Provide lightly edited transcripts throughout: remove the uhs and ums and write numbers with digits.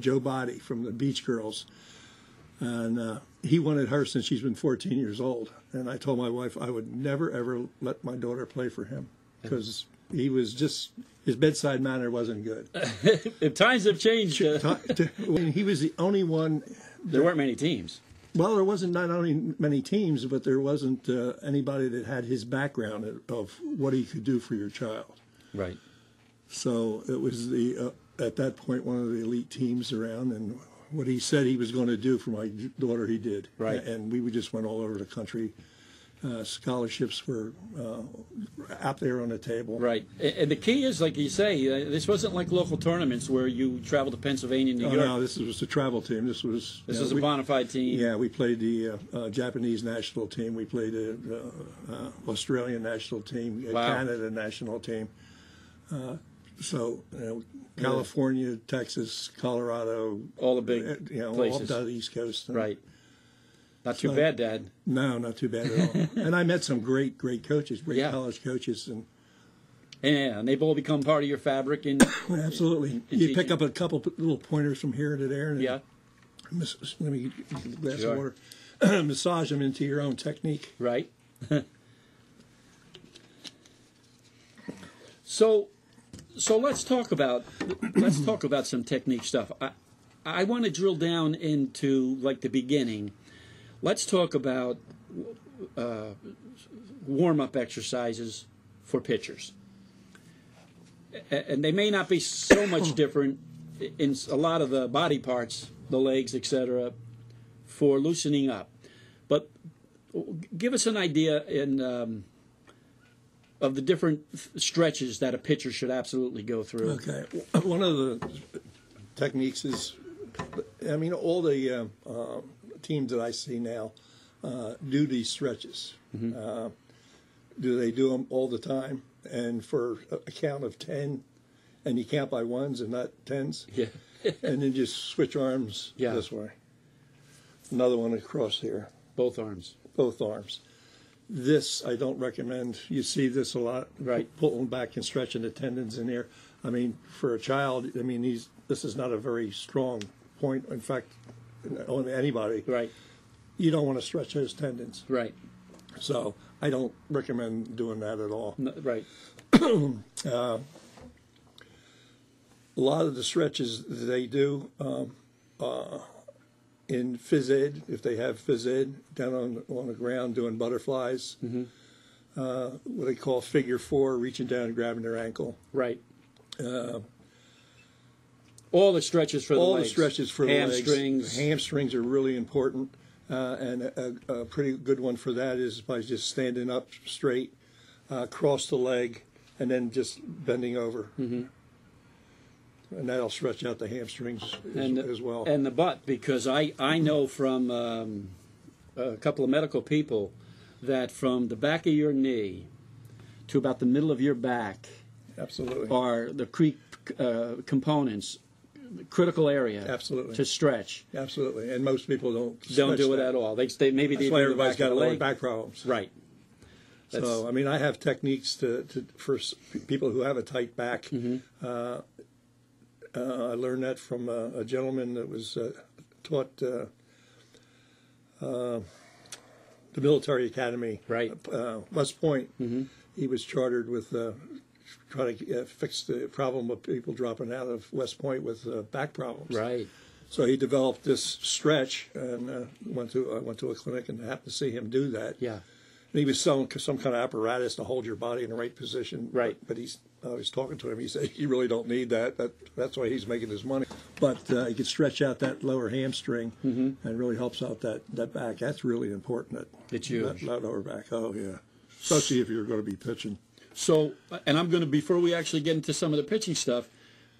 Joe Body from the Beach Girls, and he wanted her since she's been 14 years old. And I told my wife I would never ever let my daughter play for him because he was just, his bedside manner wasn't good. If times have changed, He was the only one. There weren't many teams. Well, there wasn't not only many teams, but there wasn't anybody that had his background of what he could do for your child. Right. So it was the at that point one of the elite teams around, and what he said he was going to do for my daughter, he did. Right. And we just went all over the country. Scholarships were out there on the table. Right. And the key is, like you say, this wasn't like local tournaments where you travel to Pennsylvania, New York. No, this was a travel team. This was a bona fide team. Yeah, we played the Japanese national team. We played the Australian national team, Canada national team. So California, Texas, Colorado, all the big places. All down the East Coast. Right. Not too bad, Dad. No, not too bad at all. And I met some great coaches, great college coaches, and they've all become part of your fabric. And absolutely, you pick up a couple little pointers from here to there. And let me get a glass of water. Massage them into your own technique. Right. So let's talk about some technique stuff. I want to drill down into like the beginning. Let's talk about warm-up exercises for pitchers. And they may not be so much different in a lot of the body parts, the legs, etc., for loosening up. But give us an idea of the different stretches that a pitcher should absolutely go through. Okay. One of the techniques is, I mean, all the teams that I see now do these stretches. Mm-hmm. Do they do them all the time? And for a count of 10, and you count by ones and not tens? Yeah. And then just switch arms this way. Another one across here. Both arms. Both arms. This I don't recommend. You see this a lot. Right. Pulling back and stretching the tendons in there. I mean, for a child, I mean, this is not a very strong point. In fact, on anybody. Right. You don't want to stretch those tendons. Right. So I don't recommend doing that at all. No, right. A lot of the stretches they do in phys ed, if they have phys ed, down on the ground doing butterflies, what they call figure 4, reaching down and grabbing their ankle. Right. All the stretches for the legs. All the stretches for the legs. Hamstrings. Hamstrings are really important. And a pretty good one for that is by just standing up straight, cross the leg, and then just bending over. Mm-hmm. And that'll stretch out the hamstrings as well. And the butt, because I know from a couple of medical people that from the back of your knee to about the middle of your back absolutely are the components, critical area to stretch. Absolutely. And most people don't do it at all. Maybe That's they why do everybody's got lower leg. back problems. Right. So, I mean, I have techniques for people who have a tight back. Mm-hmm. I learned that from a gentleman that was taught the military academy, West Point. Mm-hmm. He was chartered with trying to fix the problem of people dropping out of West Point with back problems. Right. So he developed this stretch, and I went to a clinic and happened to see him do that. Yeah. And he was selling some kind of apparatus to hold your body in the right position. Right. But I was talking to him. He said, you really don't need that. That's why he's making his money. But he could stretch out that lower hamstring and really helps out that back. That's really important. It's huge. That lower back. Oh, yeah. Especially if you're going to be pitching. So, and I'm going to, before we actually get into some of the pitching stuff,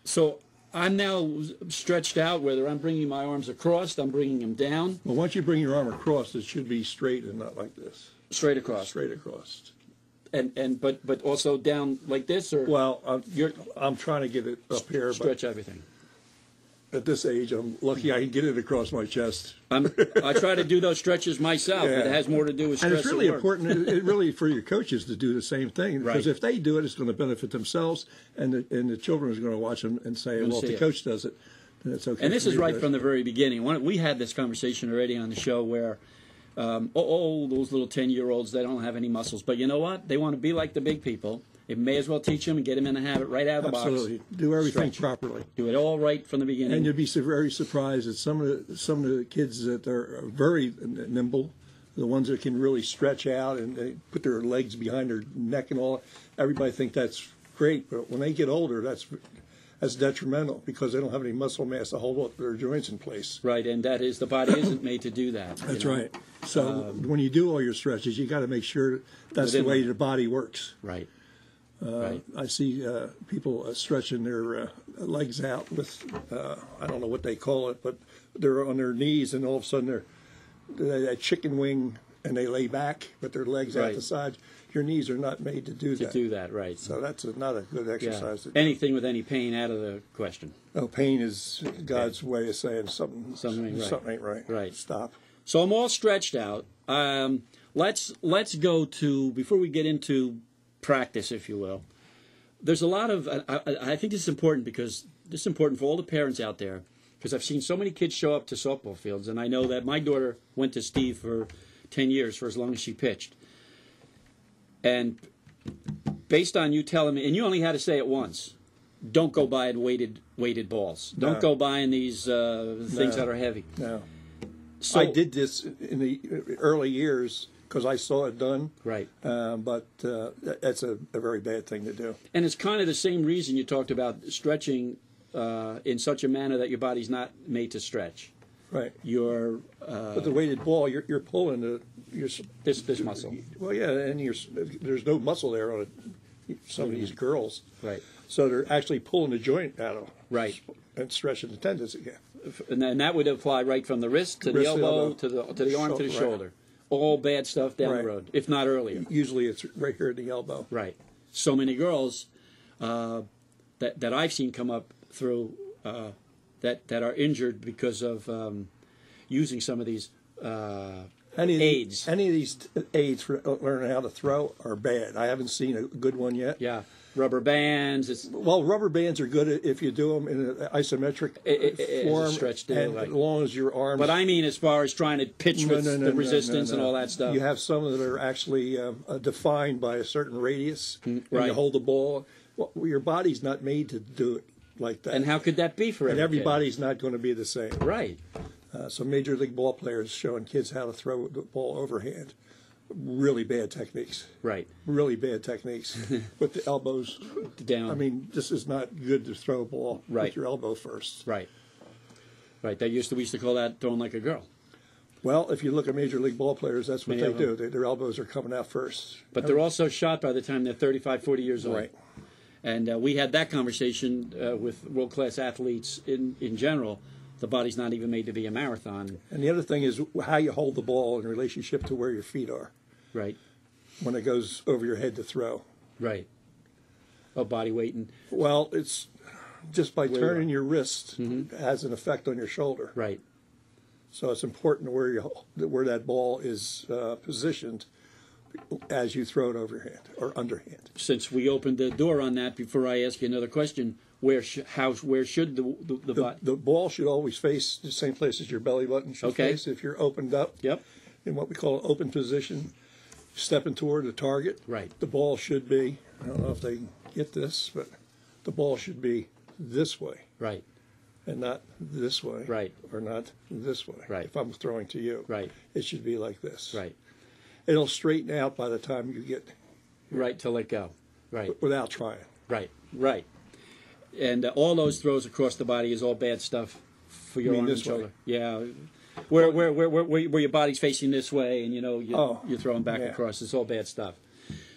so I'm now stretched out, whether I'm bringing my arms across, I'm bringing them down. Well, once you bring your arm across, it should be straight and not like this. Straight across. Straight across. But also down like this, or well, I'm trying to get it up here. Stretch everything. At this age, I'm lucky I can get it across my chest. I try to do those stretches myself. Yeah. It has more to do with stress. And it's really important. It really for your coaches to do the same thing, because if they do it, it's going to benefit themselves, and the children is going to watch them and say, well, if the coach does it, That's okay. And this for is me, right but- from the very beginning. We had this conversation already on the show where, those little 10-year-olds, they don't have any muscles. But you know what? They want to be like the big people. It may as well teach them and get them in the habit right out of the box. Absolutely. Do everything Stretch. properly. Do it all right from the beginning. And you'd be very surprised at some of the kids that are very nimble, the ones that can really stretch out and they put their legs behind their neck and all. Everybody think that's great, but when they get older, that's detrimental because they don't have any muscle mass to hold up their joints in place. Right, and that is, the body isn't made to do that. That's right. So when you do all your stretches, you got to make sure that's the way the body works. Right. Right. I see people stretching their legs out with, I don't know what they call it, but they're on their knees and all of a sudden they're that chicken wing and they lay back, but their legs out the side. Your knees are not made to do that. To do that, right. So that's not a good exercise. Yeah. Anything with any pain out of the question. Oh, pain is God's way of saying something ain't right. Right. Stop. So I'm all stretched out. Let's go to, before we get into practice, if you will. There's a lot of, I think this is important because this is important for all the parents out there, because I've seen so many kids show up to softball fields, and I know that my daughter went to Steve for 10 years, for as long as she pitched. And based on you telling me, and you only had to say it once, don't go buying weighted balls. Don't go buying these things that are heavy. No. So, I did this in the early years because I saw it done. Right. But that's a very bad thing to do. And it's kind of the same reason you talked about stretching in such a manner that your body's not made to stretch. Right. But the weighted ball, you're pulling this muscle. Well, yeah, and there's no muscle there on some of these girls. Right. So they're actually pulling the joint out of. Right. And stretching the tendons again. And that would apply right from the wrist to the elbow to the arm to the shoulder. All bad stuff down the road, if not earlier. Usually it's right here at the elbow. Right. So many girls that I've seen come up through that are injured because of using some of these aids. Any of these aids for learning how to throw are bad. I haven't seen a good one yet. Yeah. Rubber bands. Well, rubber bands are good if you do them in an isometric form, stretch deal, and right. as long as your arms. But I mean, as far as trying to pitch with the resistance and all that stuff. You have some that are actually defined by a certain radius. Right. And you hold the ball. Well, your body's not made to do it like that. And how could that be for And every everybody's not going to be the same. Right. So major league ball players showing kids how to throw the ball overhand. Really bad techniques. Right. Really bad techniques with the elbows down. I mean, this is not good to throw a ball with your elbow first. Right. Right. We used to call that throwing like a girl. Well, if you look at major league ball players, that's what they do. Their elbows are coming out first. But they're also shot by the time they're 35, 40 years old. Right. And we had that conversation with world-class athletes in general. The body's not even made to be a marathon. And the other thing is how you hold the ball in relationship to where your feet are. Right. When it goes over your head to throw. Right. Oh, body weight and. Well, it's just by turning your wrist has an effect on your shoulder. Right. So it's important where that ball is positioned as you throw it overhand or underhand. Since we opened the door on that, before I ask you another question, where should the ball should always face the same place as your belly button should face. If you're opened up in what we call an open position, stepping toward the target, the ball should be, I don't know if they get this, but the ball should be this way. Right. And not this way. Right. Or not this way. Right. If I'm throwing to you. Right. It should be like this. Right. It'll straighten out by the time you get. Right, to let go. Right. Without trying. Right. Right. And all those throws across the body is all bad stuff for your arm and shoulder. Yeah. Where your body's facing this way and, you're throwing back across. It's all bad stuff.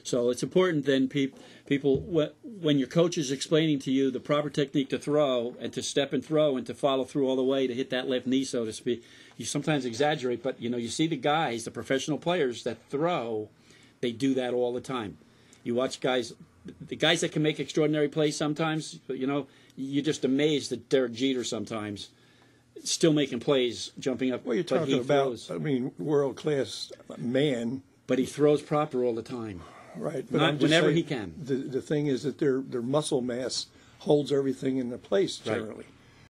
So it's important then, people, when your coach is explaining to you the proper technique to throw and to step and throw and to follow through all the way to hit that left knee, so to speak, you sometimes exaggerate, but, you see the guys, the professional players that throw, they do that all the time. You watch guys, the guys that can make extraordinary plays sometimes, you're just amazed at Derek Jeter sometimes, still making plays, jumping up. Well, you're talking about, world-class man. But he throws proper all the time. Right, but not whenever he can. The thing is that their muscle mass holds everything into place generally. Right.